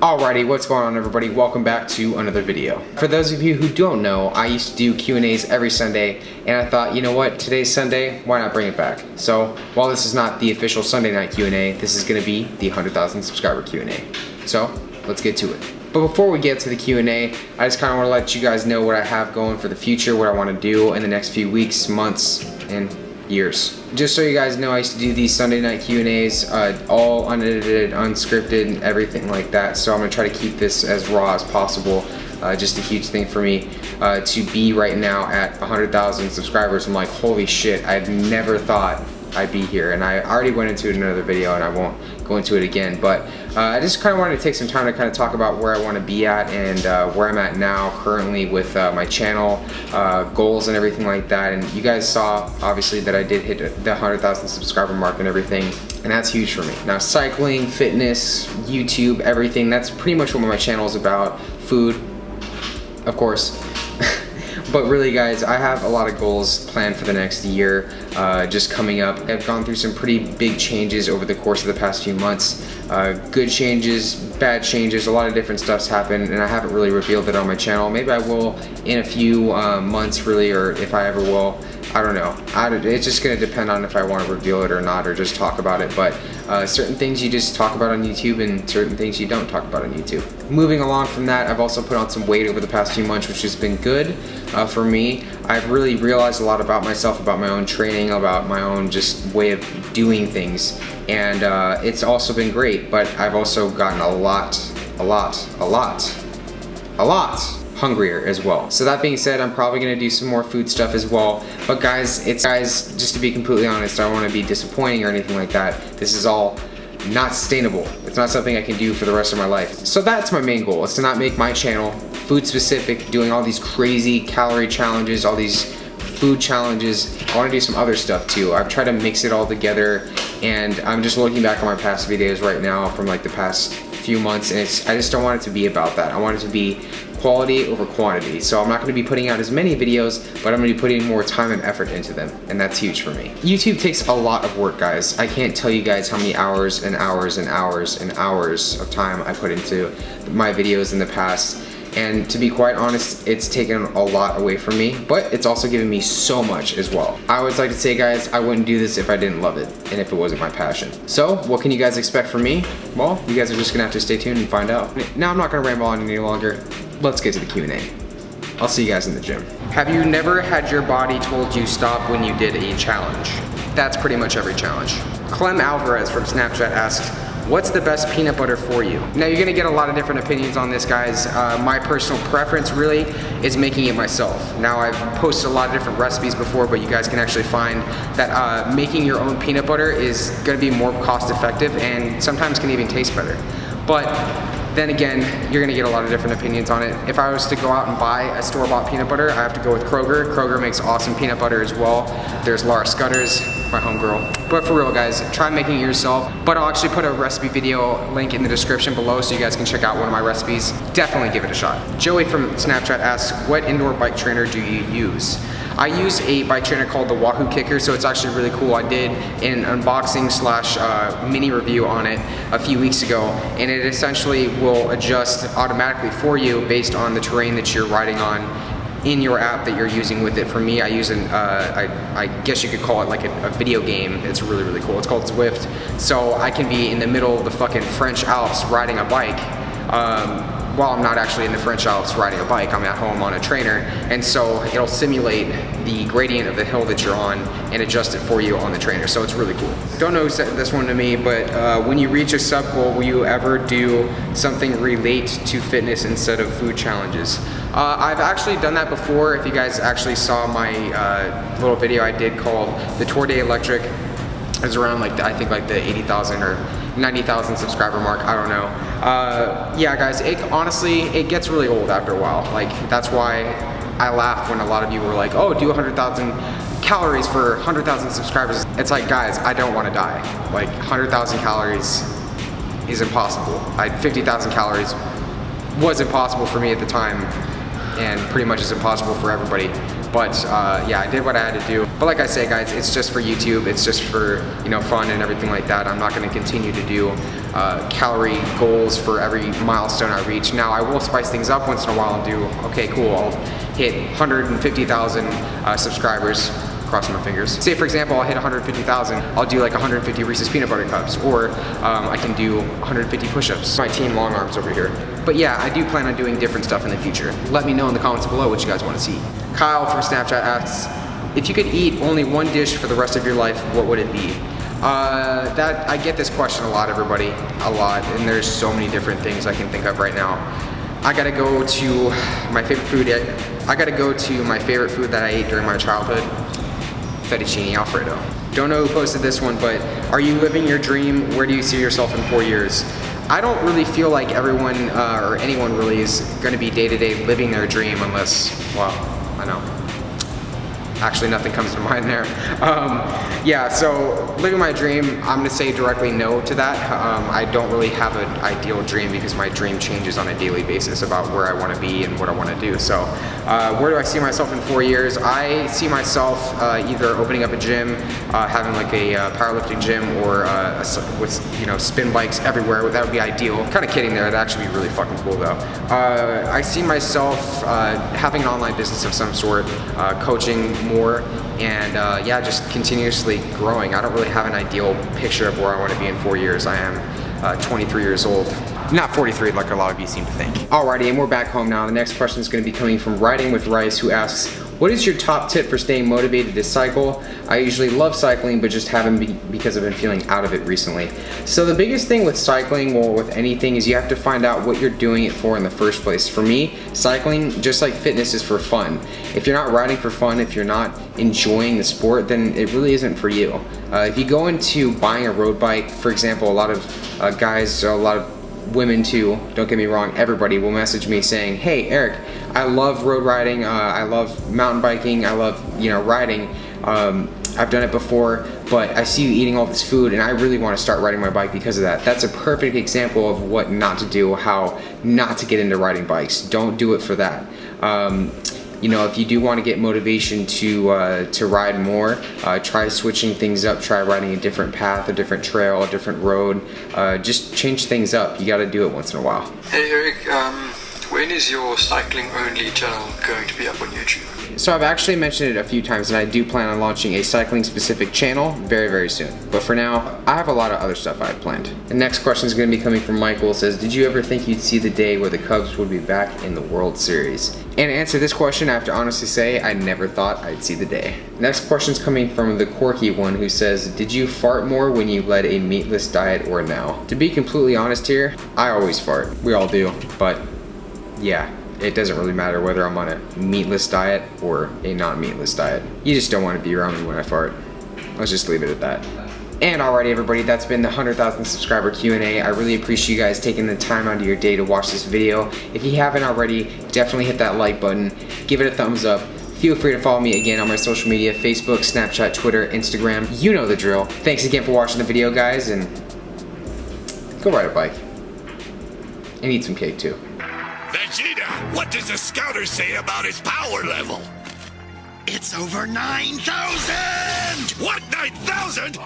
Alrighty, what's going on everybody? Welcome back to another video. For those of you who don't know, I used to do Q&As every Sunday, and I thought, you know what, today's Sunday, why not bring it back? So, while this is not the official Sunday night Q&A, this is gonna be the 100,000 subscriber Q&A. So, let's get to it. But before we get to the Q&A, I just kinda wanna let you guys know what I have going for the future, what I wanna do in the next few weeks, months, and years. Just so you guys know, I used to do these Sunday night Q&As, all unedited, unscripted, and everything like that. So I'm gonna try to keep this as raw as possible. Just a huge thing for me to be right now at 100,000 subscribers. I'm like, holy shit, I've never thought I'd be here. And I already went into it in another video and I won't go into it again. But I just kind of wanted to take some time to kind of talk about where I want to be at and where I'm at now currently with my channel, goals and everything like that. And you guys saw obviously that I did hit the 100,000 subscriber mark and everything. And that's huge for me. Now cycling, fitness, YouTube, everything, that's pretty much what my channel is about. Food, of course. But really guys, I have a lot of goals planned for the next year just coming up. I've gone through some pretty big changes over the course of the past few months. Good changes, bad changes, a lot of different stuff's happened and I haven't really revealed it on my channel. Maybe I will in a few months really, or if I ever will. I don't know. It's just gonna depend on if I want to reveal it or not, or just talk about it. But certain things you just talk about on YouTube and certain things you don't talk about on YouTube. Moving along from that, I've also put on some weight over the past few months, which has been good for me. I've really realized a lot about myself, about my own training, about my own just way of doing things. And it's also been great, but I've also gotten a lot hungrier as well. So that being said, I'm probably gonna do some more food stuff as well. But guys, just to be completely honest, I don't wanna be disappointing or anything like that. This is all not sustainable. It's not something I can do for the rest of my life. So that's my main goal, is to not make my channel food specific, doing all these crazy calorie challenges, all these food challenges. I wanna do some other stuff too. I've tried to mix it all together and I'm just looking back on my past videos right now from like the past few months and I just don't want it to be about that. I want it to be quality over quantity. So I'm not gonna be putting out as many videos, but I'm gonna be putting more time and effort into them, and that's huge for me. YouTube takes a lot of work, guys. I can't tell you guys how many hours and hours and hours and hours of time I put into my videos in the past. And to be quite honest, it's taken a lot away from me, but it's also given me so much as well. I always like to say, guys, I wouldn't do this if I didn't love it and if it wasn't my passion. So what can you guys expect from me? Well, you guys are just gonna have to stay tuned and find out. Now I'm not gonna ramble on any longer. Let's get to the Q&A. I'll see you guys in the gym. Have you never had your body told you stop when you did a challenge? That's pretty much every challenge. Clem Alvarez from Snapchat asks, what's the best peanut butter for you? Now you're gonna get a lot of different opinions on this, guys. My personal preference really is making it myself. Now I've posted a lot of different recipes before, but you guys can actually find that making your own peanut butter is gonna be more cost effective and sometimes can even taste better. But then again, you're gonna get a lot of different opinions on it. If I was to go out and buy a store-bought peanut butter, I have to go with Kroger. Kroger makes awesome peanut butter as well. There's Laura Scudder's, my homegirl. But for real, guys, try making it yourself. But I'll actually put a recipe video link in the description below so you guys can check out one of my recipes. Definitely give it a shot. Joey from Snapchat asks, what indoor bike trainer do you use? I use a bike trainer called the Wahoo Kicker, so it's actually really cool. I did an unboxing slash mini review on it a few weeks ago, and it essentially will adjust automatically for you based on the terrain that you're riding on in your app that you're using with it. For me, I use I guess you could call it like a video game. It's really, really cool. It's called Zwift. So I can be in the middle of the fucking French Alps riding a bike, while I'm not actually in the French Alps riding a bike, I'm at home on a trainer, and so it'll simulate the gradient of the hill that you're on and adjust it for you on the trainer, so it's really cool. Don't know who said this one to me, but when you reach a sub goal, will you ever do something relate to fitness instead of food challenges? I've actually done that before. If you guys actually saw my little video I did called the TheElectric, it was around like I think like the 80,000 or 90,000 subscriber mark, I don't know. Yeah guys, honestly, it gets really old after a while. Like that's why I laughed when a lot of you were like, oh, do 100,000 calories for 100,000 subscribers. It's like, guys, I don't want to die. Like 100,000 calories is impossible. 50,000 calories was impossible for me at the time and pretty much is impossible for everybody. But yeah, I did what I had to do. But like I say, guys, it's just for YouTube. It's just for, you know, fun and everything like that. I'm not going to continue to do calorie goals for every milestone I reach. Now, I will spice things up once in a while and do, okay, cool, I'll hit 150,000 subscribers. Crossing my fingers. Say for example, I'll hit 150,000, I'll do like 150 Reese's peanut butter cups, or I can do 150 push-ups. My team long arms over here. But yeah, I do plan on doing different stuff in the future. Let me know in the comments below what you guys want to see. Kyle from Snapchat asks, if you could eat only one dish for the rest of your life, what would it be? That I get this question a lot, everybody, a lot, and there's so many different things I can think of right now. I gotta go to my favorite food. I gotta go to my favorite food that I ate during my childhood. Fettuccine Alfredo. Don't know who posted this one, but are you living your dream? Where do you see yourself in 4 years? I don't really feel like everyone or anyone really is going to be day-to-day living their dream unless, well, I know. Actually, nothing comes to mind there. Yeah, so living my dream, I'm gonna say directly no to that. I don't really have an ideal dream because my dream changes on a daily basis about where I wanna be and what I wanna do. So where do I see myself in 4 years? I see myself either opening up a gym, having like a powerlifting gym, or with, you know, spin bikes everywhere. That would be ideal. Kind of kidding there, that'd actually be really fucking cool though. I see myself having an online business of some sort, coaching more, and yeah, just continuously growing. I don't really have an ideal picture of where I want to be in 4 years. I am 23 years old. Not 43 like a lot of you seem to think. Alrighty, and we're back home now. The next question is going to be coming from Riding with Rice, who asks, what is your top tip for staying motivated to cycle? I usually love cycling, but just haven't because I've been feeling out of it recently. So the biggest thing with cycling, or with anything, is you have to find out what you're doing it for in the first place. For me, cycling, just like fitness, is for fun. If you're not riding for fun, if you're not enjoying the sport, then it really isn't for you. If you go into buying a road bike, for example, a lot of guys, a lot of women too, don't get me wrong, everybody will message me saying, hey Eric, I love road riding, I love mountain biking, I love, you know, riding, I've done it before, but I see you eating all this food and I really want to start riding my bike because of that. That's a perfect example of what not to do, how not to get into riding bikes. Don't do it for that. You know, if you do want to get motivation to ride more, try switching things up, try riding a different path, a different trail, a different road, just change things up. You got to do it once in a while. Hey Eric, when is your cycling only channel going to be up on YouTube? So I've actually mentioned it a few times, and I do plan on launching a cycling specific channel very, very soon. But for now, I have a lot of other stuff I have planned. The next question is going to be coming from Michael. It says, did you ever think you'd see the day where the Cubs would be back in the World Series? And to answer this question, I have to honestly say, I never thought I'd see the day. Next question is coming from the quirky one, who says, did you fart more when you led a meatless diet or now? To be completely honest here, I always fart. We all do, but yeah. It doesn't really matter whether I'm on a meatless diet or a non-meatless diet. You just don't want to be around me when I fart. Let's just leave it at that. And alrighty everybody, that's been the 100,000 subscriber Q&A. I really appreciate you guys taking the time out of your day to watch this video. If you haven't already, definitely hit that like button, give it a thumbs up. Feel free to follow me again on my social media, Facebook, Snapchat, Twitter, Instagram. You know the drill. Thanks again for watching the video, guys, and go ride a bike. And eat some cake too. Vegeta, what does the scouter say about his power level? It's over 9,000! What, 9,000?